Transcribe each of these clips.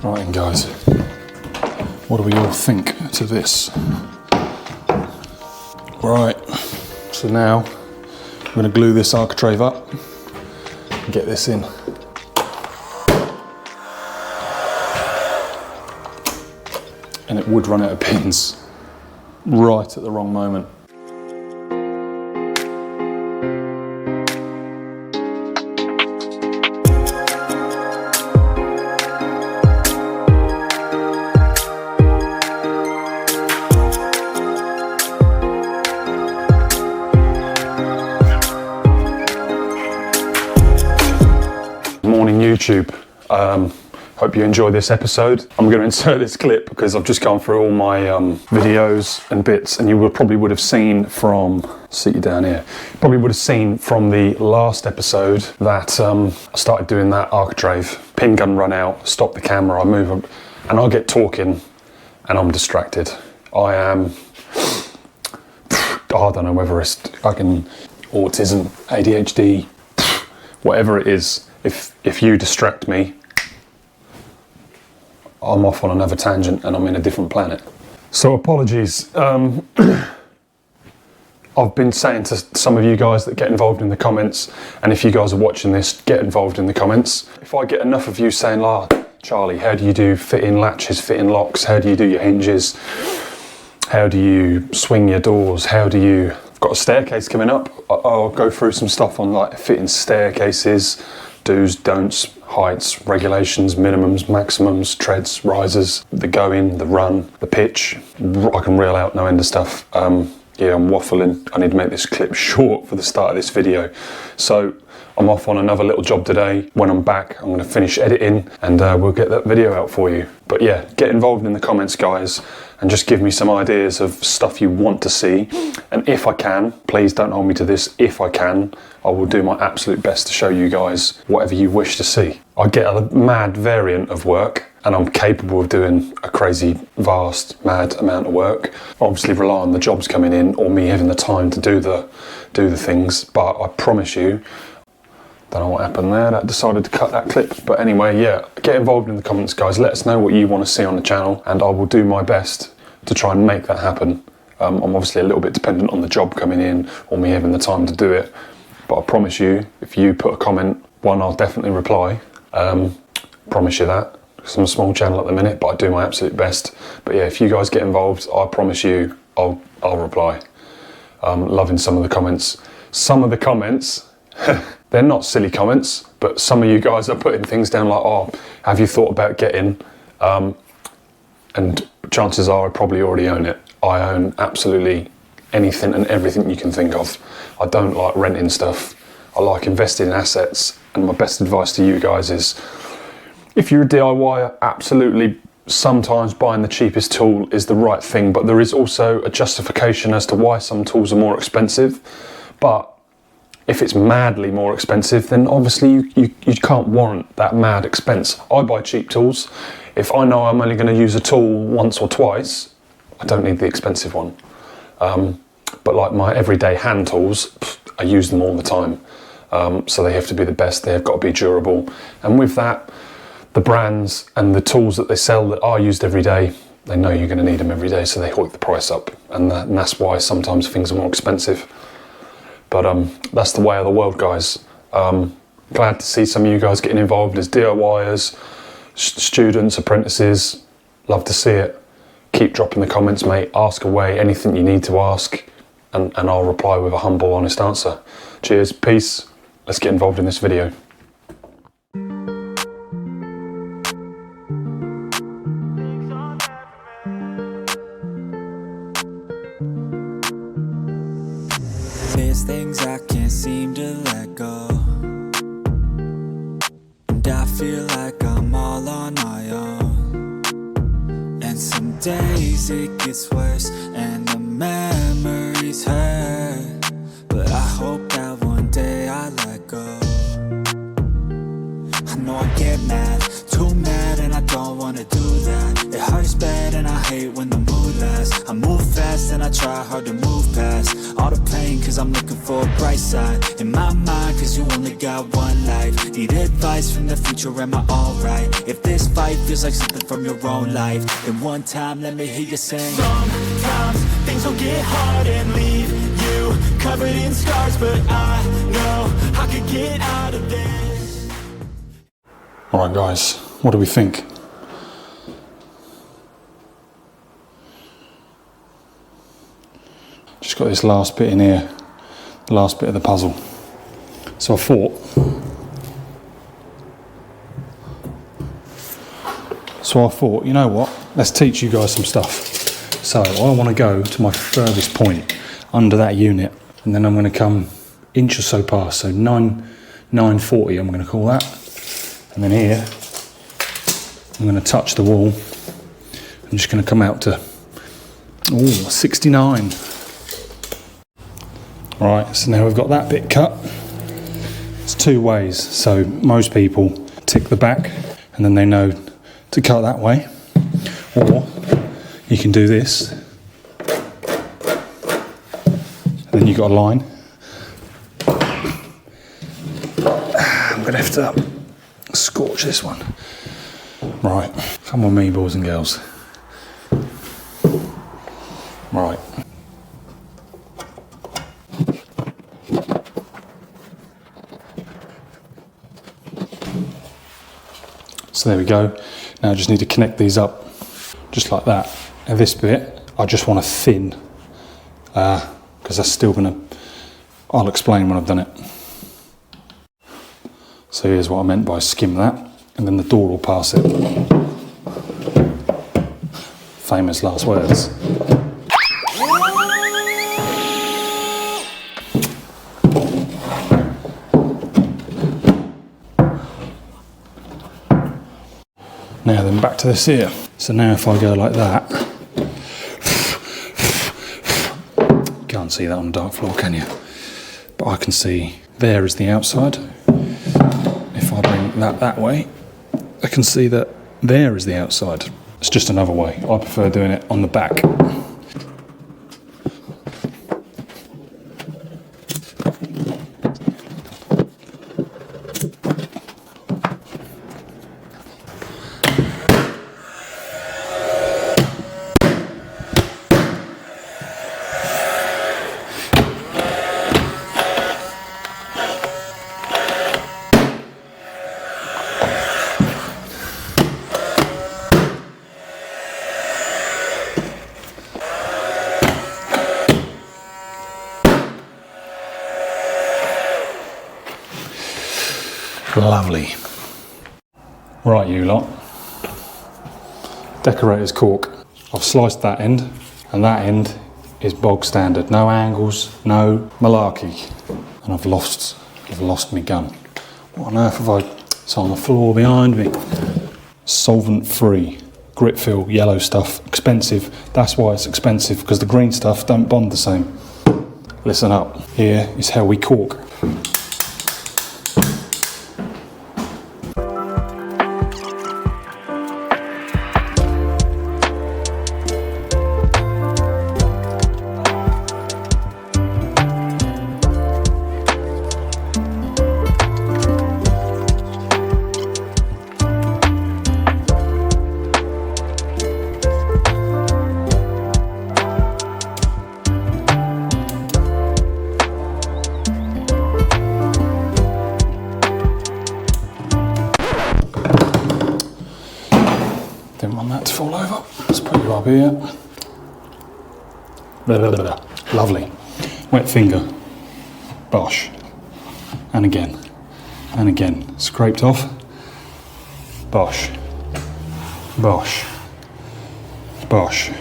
Right then guys, what do we all think to this? Right, so now I'm going to glue this architrave up and get this in. And it would run out of pins right at the wrong moment. Morning YouTube. Hope you enjoy this episode. I'm going to insert this clip because I've just gone through all my videos and bits, and you probably would have seen from, see you down here, probably would have seen from the last episode that I started doing that architrave. Pin gun run out, stop the camera, I move up, and I get talking and I'm distracted. I am, I don't know whether it's fucking autism, ADHD, whatever it is. If you distract me, I'm off on another tangent and I'm in a different planet. So apologies. I've been saying to some of you guys that get involved in the comments, and if you guys are watching this, get involved in the comments. If I get enough of you saying, Charlie, how do you do fit-in latches, fit-in locks? How do you do your hinges? How do you swing your doors? How do you... I've got a staircase coming up. I'll go through some stuff on like fitting staircases, do's, don'ts, heights, regulations, minimums, maximums, treads, risers, the go-in, the run, the pitch. I can reel out no end of stuff. Yeah, I'm waffling. I need to make this clip short for the start of this video. So I'm off on another little job today. When I'm back, I'm going to finish editing and we'll get that video out for you. But yeah, get involved in the comments, guys, and just give me some ideas of stuff you want to see. And if I can, please don't hold me to this, if I can, I will do my absolute best to show you guys whatever you wish to see. I get a mad variant of work and I'm capable of doing a crazy, vast, mad amount of work. Obviously rely on the jobs coming in or me having the time to do the things, but I promise you, don't know what happened there, that decided to cut that clip. But anyway, yeah, get involved in the comments, guys. Let us know what you want to see on the channel and I will do my best to try and make that happen. I'm obviously a little bit dependent on the job coming in or me having the time to do it. But I promise you, if you put a comment, one, I'll definitely reply. Promise you that. Because I'm a small channel at the minute, but I do my absolute best. But yeah, if you guys get involved, I promise you, I'll reply. Loving some of the comments. Some of the comments, they're not silly comments, but some of you guys are putting things down like, oh, have you thought about getting? And chances are I probably already own it. I own absolutely anything and everything you can think of. I don't like renting stuff. I like investing in assets. And my best advice to you guys is, if you're a DIYer, absolutely sometimes buying the cheapest tool is the right thing, but there is also a justification as to why some tools are more expensive. But if it's madly more expensive, then obviously you can't warrant that mad expense. I buy cheap tools. If I know I'm only going to use a tool once or twice, I don't need the expensive one. But like my everyday hand tools, I use them all the time. So they have to be the best, they've got to be durable. And with that, the brands and the tools that they sell that are used every day, they know you're going to need them every day, so they hike the price up. And that's why sometimes things are more expensive. But that's the way of the world, guys. Glad to see some of you guys getting involved as DIYers, students, apprentices. Love to see it. Keep dropping the comments, mate. Ask away, anything you need to ask, and I'll reply with a humble, honest answer. Cheers, peace. Let's get involved in this video. There's things I can't seem to let go, and I feel like I'm all on my own. And some days it gets worse and the memories hurt, but I hope that one day I let go. I know I get mad, too mad, and I don't wanna do that. It hurts bad and I hate when the mood lasts. I move fast and I try hard to move past all the pain, cause I'm looking for a bright side in my mind, cause you only got got one life. Need advice from the future, am I alright? If this fight feels like something from your own life, then one time let me hear you sing. Sometimes things will get hard and leave you covered in scars, but I know I could get out of this. Alright guys, what do we think? Just got this last bit in here, the last bit of the puzzle. So I thought, you know what, let's teach you guys some stuff. So I want to go to my furthest point under that unit, and then I'm going to come inch or so past, so 940 I'm going to call that. And then here, I'm going to touch the wall. I'm just going to come out to 69. Right, so now we've got that bit cut. It's two ways, so most people tick the back and then they know to cut that way, or you can do this and then you've got a line. I'm gonna have to scorch this one. Right, come on me boys and girls. Right. So there we go. Now I just need to connect these up, just like that. And this bit, I just want to thin, because that's still gonna, I'll explain when I've done it. So here's what I meant by skim that, and then the door will pass it. Famous last words. Now then, back to this here. So now if I go like that, can't see that on the dark floor, can you? But I can see there is the outside. If I bring that way, I can see that there is the outside. It's just another way. I prefer doing it on the back. Lovely. Right, you lot. Decorator's cork. I've sliced that end, and that end is bog standard. No angles, no malarkey. And I've lost my gun. What on earth have I... It's on the floor behind me. Solvent-free, grit fill, yellow stuff, expensive. That's why it's expensive, because the green stuff don't bond the same. Listen up. Here is how we cork. Didn't want that to fall over. Let's put you up here. Blah, blah, blah, blah. Lovely. Wet finger. Bosh. And again. And again. Scraped off. Bosh. Bosh. Bosh.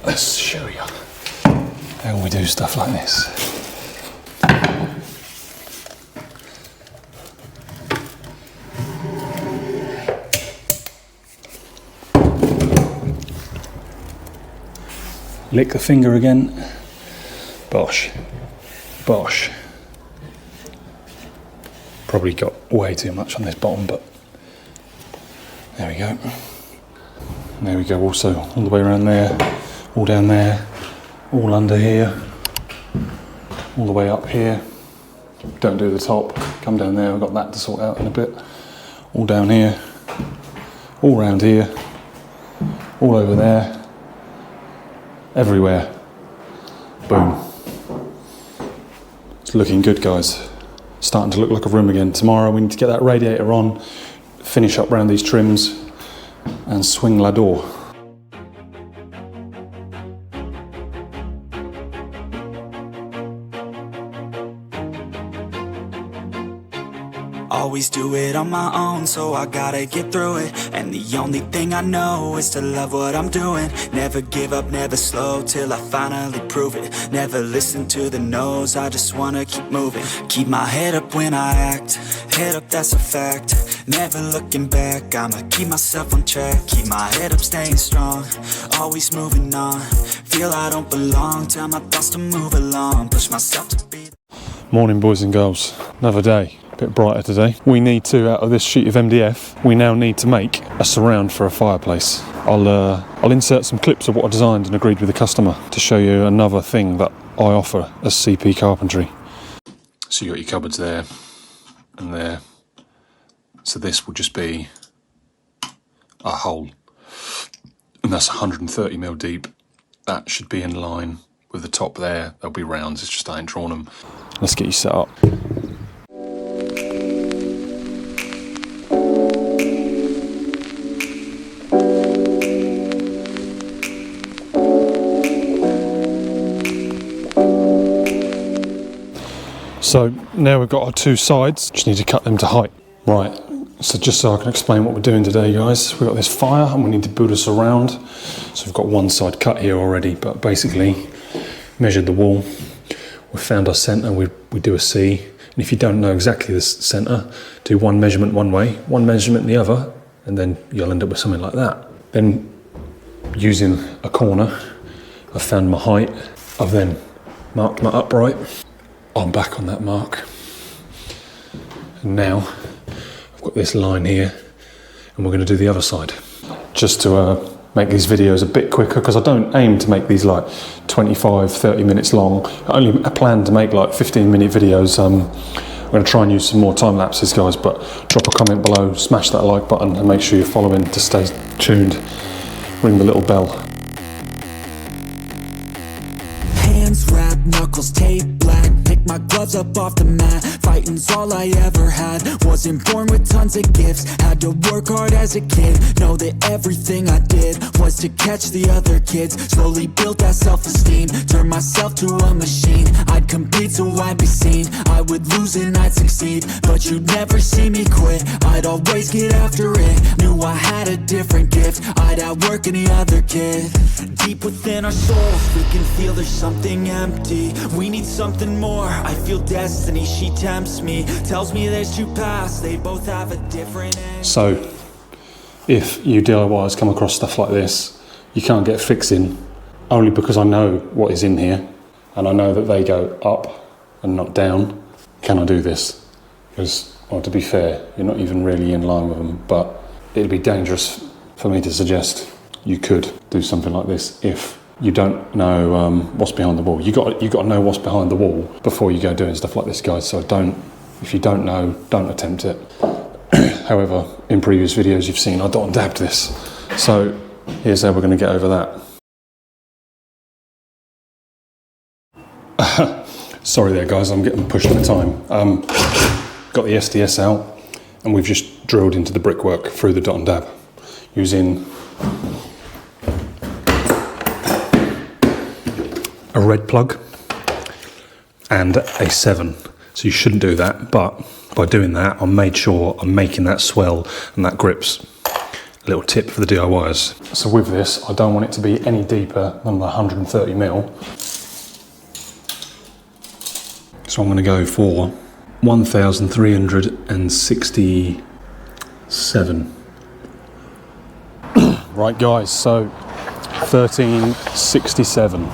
Let's show you how we do stuff like this. Lick the finger again. Bosh. Bosh. Probably got way too much on this bottom, but there we go. And there we go, also all the way around there, all down there, all under here, all the way up here. Don't do the top, come down there, I've got that to sort out in a bit. All down here, all around here, all over there, everywhere. Boom. It's looking good, guys. Starting to look like a room again. Tomorrow we need to get that radiator on, finish up around these trims and swing la door. Always do it on my own, so I gotta get through it. And the only thing I know is to love what I'm doing. Never give up, never slow, till I finally prove it. Never listen to the no's, I just wanna keep moving. Keep my head up when I act, head up, that's a fact. Never looking back, I'ma keep myself on track. Keep my head up, staying strong, always moving on. Feel I don't belong, tell my thoughts to move along. Push myself to be. Morning, boys and girls. Another day. Bit brighter today. We need to, out of this sheet of MDF, we now need to make a surround for a fireplace. I'll insert some clips of what I designed and agreed with the customer to show you another thing that I offer as CP Carpentry. So you got your cupboards there and there. So this will just be a hole, and that's 130mm deep. That should be in line with the top there. There'll be rounds, it's just I ain't drawn them. Let's get you set up. So now we've got our two sides, just need to cut them to height. Right, so just so I can explain what we're doing today, guys, we've got this fire and we need to build a surround. So we've got one side cut here already, but basically measured the wall, we found our centre, we do a C, and if you don't know exactly the centre, do one measurement one way, one measurement the other, and then you'll end up with something like that. Then using a corner, I've found my height, I've then marked my upright. I'm back on that mark, and now I've got this line here and we're going to do the other side just to make these videos a bit quicker, because I don't aim to make these like 25-30 minutes long. I only plan to make like 15-minute videos. I'm going to try and use some more time lapses, guys, but drop a comment below, smash that like button and make sure you're following to stay tuned. Ring the little bell. Hands wrapped, knuckles taped black. Pick my gloves up off the mat. Fighting's all I ever had. Wasn't born with tons of gifts. Had to work hard as a kid. Know that everything I did was to catch the other kids. Slowly built that self-esteem. Turned myself to a machine. I'd compete so I'd be seen. I would lose and I'd succeed, but you'd never see me quit. I'd always get after it. Knew I had a different gift. I'd outwork any other kid. Deep within our souls, we can feel there's something empty. We need something more. I feel destiny, she tempts me. Tells me there's two paths, they both have a different end. So if you DIYers come across stuff like this, you can't get fixing, only because I know what is in here and I know that they go up and not down. Can I do this? Because, well, to be fair, you're not even really in line with them, but it'd be dangerous for me to suggest you could do something like this if you don't know what's behind the wall. You got to know what's behind the wall before you go doing stuff like this, guys. So if you don't know, don't attempt it. However, in previous videos you've seen I dot and dabbed this. So here's how we're going to get over that. Sorry there, guys, I'm getting pushed for time. Got the SDS out and we've just drilled into the brickwork through the dot and dab using a red plug and a 7. So you shouldn't do that, but by doing that I made sure I'm making that swell and that grips. A little tip for the DIYers. So with this, I don't want it to be any deeper than the 130mm. So I'm going to go for 1367. Right, guys, so 1367.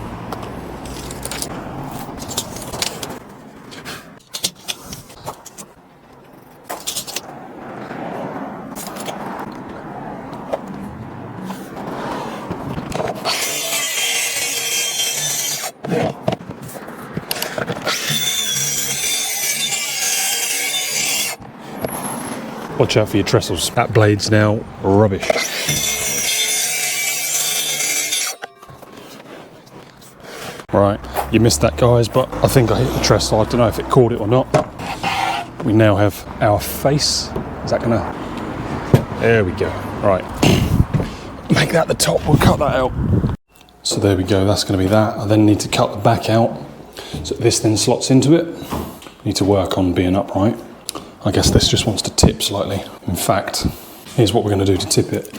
Watch out for your trestles. That blade's now rubbish. Right, you missed that, guys, but I think I hit the trestle. I don't know if it caught it or not. We now have our face. Is that gonna... There we go. Right. Make that the top, we'll cut that out. So there we go, that's gonna be that. I then need to cut the back out. So this then slots into it. Need to work on being upright. I guess this just wants to tip slightly. In fact, here's what we're gonna do to tip it.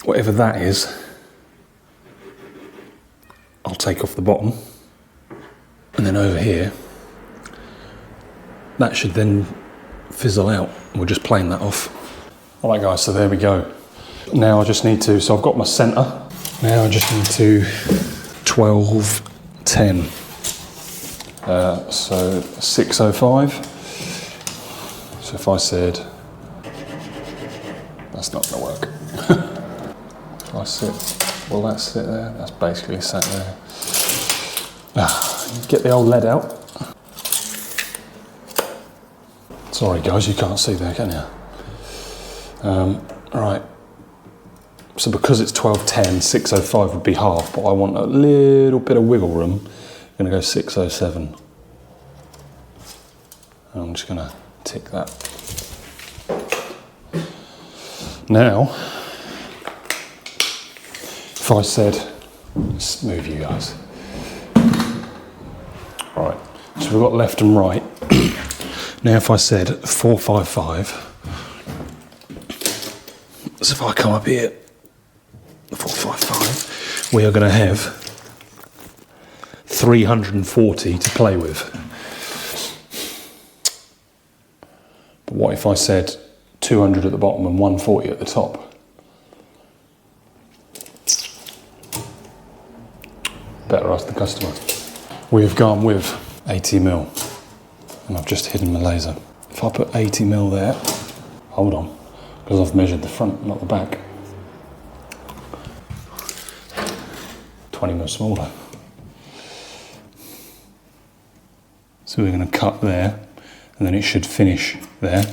Whatever that is, I'll take off the bottom. And then over here, that should then fizzle out. We'll just plane that off. All right, guys, so there we go. Now I just need to, so I've got my center. Now I just need to 12, 10. So 605. So if I said, that's not gonna work. If I sit, will that sit there? That's basically sat there. Get the old lead out. Sorry guys, you can't see there, can you? Right. So because it's 1210, 605 would be half, but I want a little bit of wiggle room. I'm gonna go 607. I'm just gonna tick that. Now, if I said, let's move you guys. Right, so we've got left and right. Now if I said 455, so if I come up here, 455, we are going to have 340 to play with. But what if I said 200 at the bottom and 140 at the top? Better ask the customer. We've gone with 80mm, and I've just hidden my laser. If I put 80mm there, hold on, because I've measured the front, not the back. 20mm smaller. So we're going to cut there, and then it should finish there.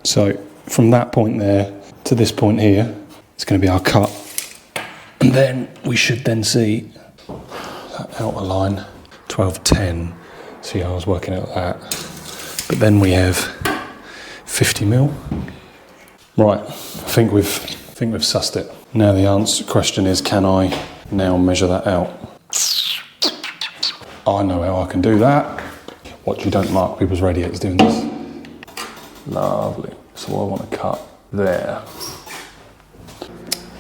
So from that point there to this point here, it's going to be our cut. And then we should then see that outer line, 1210. See how I was working out that. But then we have 50mm. Right, I think we've sussed it. Now the question is, can I now measure that out? I know how I can do that. Watch, you don't mark people's radiators doing this. Lovely. So I want to cut there.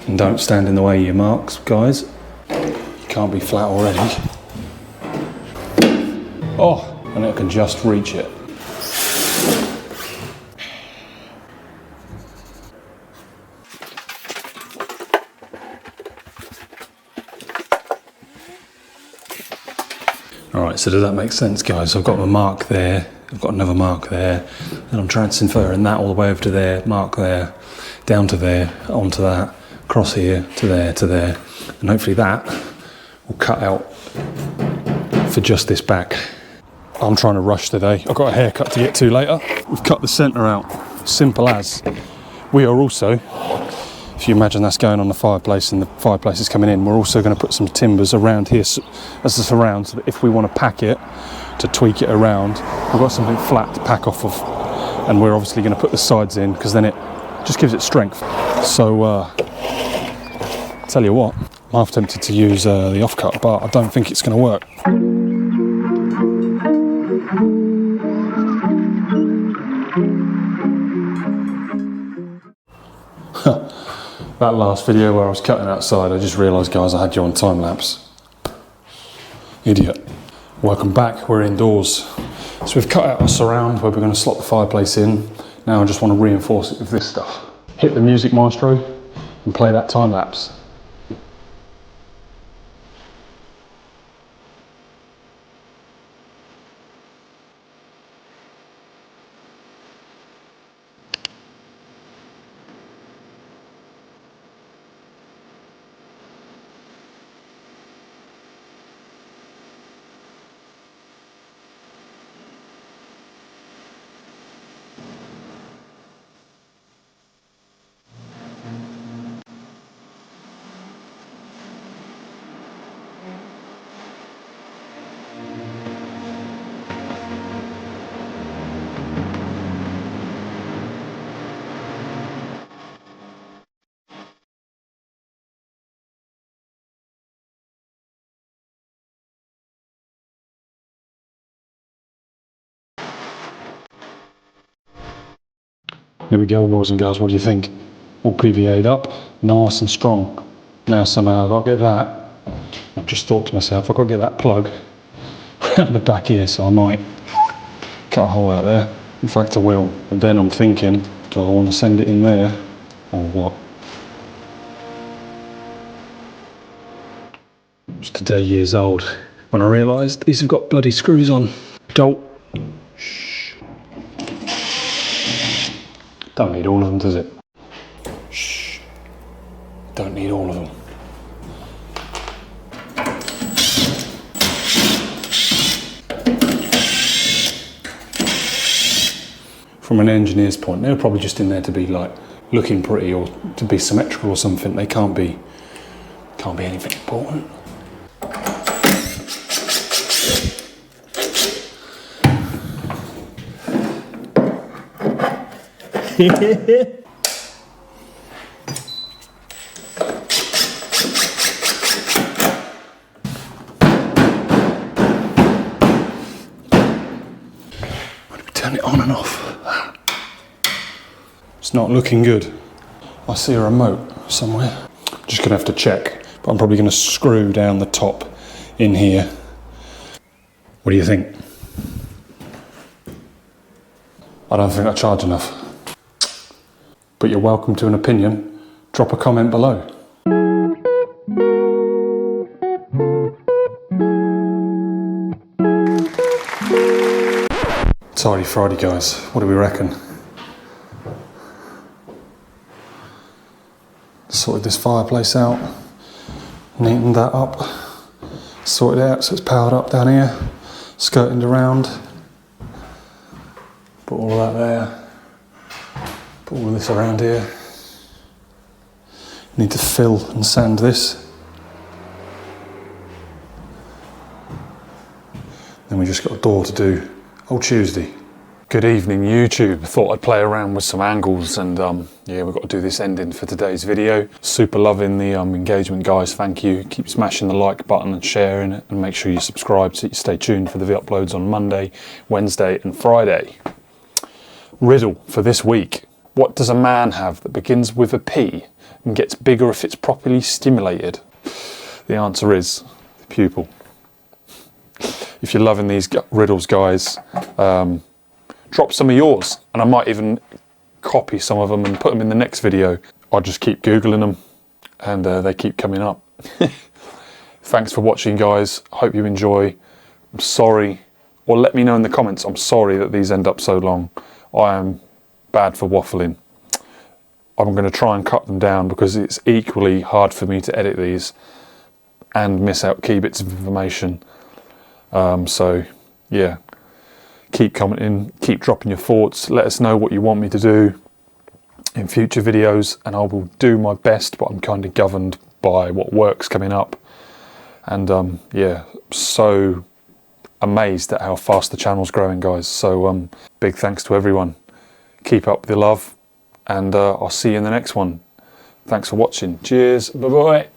And don't stand in the way of your marks, guys. You can't be flat already. Oh, and it can just reach it. All right, so does that make sense, guys? I've got my mark there. I've got another mark there, and I'm transferring that all the way over to there, mark there, down to there, onto that, across here, to there, and hopefully that will cut out for just this back. I'm trying to rush today. I've got a haircut to get to later. We've cut the centre out, simple as. We are also, if you imagine that's going on the fireplace and the fireplace is coming in, we're also going to put some timbers around here as a surround, so that if we want to pack it, to tweak it around, we've got something flat to pack off of, and we're obviously going to put the sides in because then it just gives it strength. So tell you what, I'm half tempted to use the offcut, but I don't think it's going to work. That last video where I was cutting outside, I just realised, guys, I had you on time lapse. Idiot. Welcome back, we're indoors. So we've cut out a surround where we're going to slot the fireplace in. Now I just want to reinforce it with this stuff. Hit the music, maestro, and play that time lapse. Here we go, boys and girls, what do you think? All PVA'd up, nice and strong. Now somehow I've got to get that. I've just thought to myself, I've got to get that plug around the back here, so I might cut a hole out there. In fact I will. And then I'm thinking, do I want to send it in there or what? It's today years old when I realised these have got bloody screws on. Don't. Shh. Don't need all of them, does it? Shh. Don't need all of them. From an engineer's point, they're probably just in there to be like looking pretty or to be symmetrical or something. They can't be anything important. Turn it on and off. It's not looking good. I see a remote somewhere. I'm just gonna have to check, but I'm probably gonna screw down the top in here. What do you think? I don't think I charge enough. But you're welcome to an opinion. Drop a comment below. Tidy Friday, guys. What do we reckon? Sorted this fireplace out, neatened that up, sorted it out so it's powered up down here, skirted around, put all that there, put all this around here. Need to fill and sand this. Then we just got a door to do. Old Tuesday. Good evening, YouTube. Thought I'd play around with some angles and yeah, we've got to do this ending for today's video. Super loving the engagement, guys. Thank you. Keep smashing the like button and sharing it, and make sure you subscribe so you stay tuned for the uploads on Monday, Wednesday and Friday. Riddle for this week. What does a man have that begins with a P and gets bigger if it's properly stimulated? The answer is the pupil. If you're loving these riddles, guys, drop some of yours, and I might even copy some of them and put them in the next video. I'll just keep Googling them, and they keep coming up. Thanks for watching, guys. Hope you enjoy. I'm sorry, or let me know in the comments, I'm sorry that these end up so long. I am bad for waffling. I'm going to try and cut them down because it's equally hard for me to edit these and miss out key bits of information. So yeah, keep commenting, keep dropping your thoughts, let us know what you want me to do in future videos, and I will do my best, but I'm kind of governed by what work's coming up. And yeah, so amazed at how fast the channel's growing, guys. So big thanks to everyone. Keep up the love, and I'll see you in the next one. Thanks for watching. Cheers. Bye bye.